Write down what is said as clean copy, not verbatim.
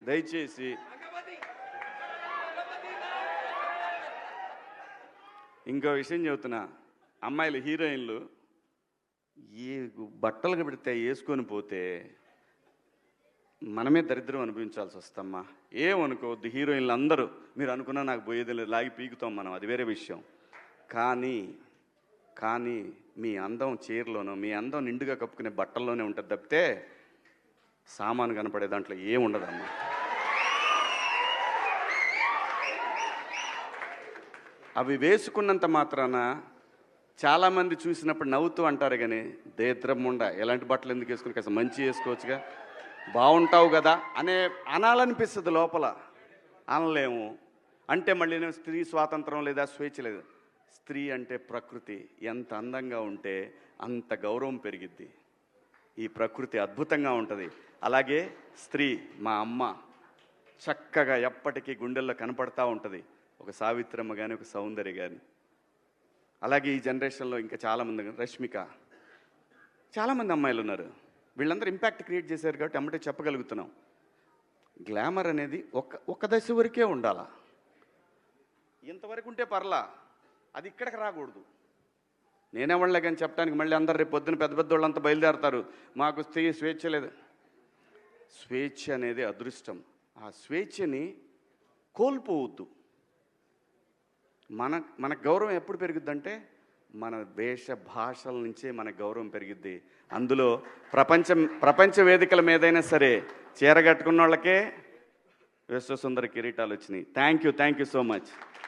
దయచేసి ఇంకో విషయం చెబుతున్నా, అమ్మాయిలు హీరోయిన్లు ఏ బట్టలు పెడితే వేసుకొని పోతే మనమే దరిద్రం అనుభవించాల్సి వస్తమ్మా. ఏమనుకోవద్దు, హీరోయిన్లు అందరూ మీరు అనుకున్నా నాకు పోయేది లేదు, లాగి పీకుతాం మనం, అది వేరే విషయం. కానీ మీ అందం చీరలోనో మీ అందం నిండుగా కప్పుకునే బట్టల్లోనే ఉంటుంది తప్పితే సామాను కనపడే దాంట్లో ఏముండదమ్మా. అవి వేసుకున్నంత మాత్రాన చాలామంది చూసినప్పుడు నవ్వుతూ అంటారు, కానీ దేద్రమ్ముండ ఎలాంటి బట్టలు ఎందుకు వేసుకుని కాస్త మంచి వేసుకోవచ్చుగా, బాగుంటావు కదా అనాలనిపిస్తుంది లోపల, అనలేము. అంటే మళ్ళీ స్త్రీ స్వాతంత్రం లేదా స్వేచ్ఛ లేదు. స్త్రీ అంటే ప్రకృతి, ఎంత అందంగా ఉంటే అంత గౌరవం పెరిగిద్ది. ఈ ప్రకృతి అద్భుతంగా ఉంటుంది. అలాగే స్త్రీ మా అమ్మ చక్కగా ఎప్పటికీ గుండెల్లో కనపడతా ఉంటుంది, ఒక సావిత్రమ్మ కానీ ఒక సౌందర్య కానీ. అలాగే ఈ జనరేషన్లో ఇంకా చాలామంది, రష్మిక, చాలామంది అమ్మాయిలు ఉన్నారు. వీళ్ళందరూ ఇంపాక్ట్ క్రియేట్ చేశారు కాబట్టి అమ్మటే చెప్పగలుగుతున్నాం. గ్లామర్ అనేది ఒక దశ వరకే ఉండాలా, ఇంతవరకు ఉంటే పర్లా, అది ఇక్కడికి రాకూడదు. నేనేవాళ్ళే కానీ చెప్పడానికి మళ్ళీ అందరు రేపు పొద్దున పెద్ద పెద్ద వాళ్ళంతా బయలుదేరతారు, మాకు స్త్రీ స్వేచ్ఛ లేదు. స్వేచ్ఛ అనేది అదృష్టం. ఆ స్వేచ్ఛని కోల్పోవద్దు. మన గౌరవం ఎప్పుడు పెరుగుద్దంటే మన వేష భాషల నుంచే మన గౌరవం పెరిగిద్ది. అందులో ప్రపంచ వేదికల మీదైనా సరే చీర కట్టుకున్న వాళ్ళకే విశ్వసుందర కిరీటాలు వచ్చినాయి. Thank you so much.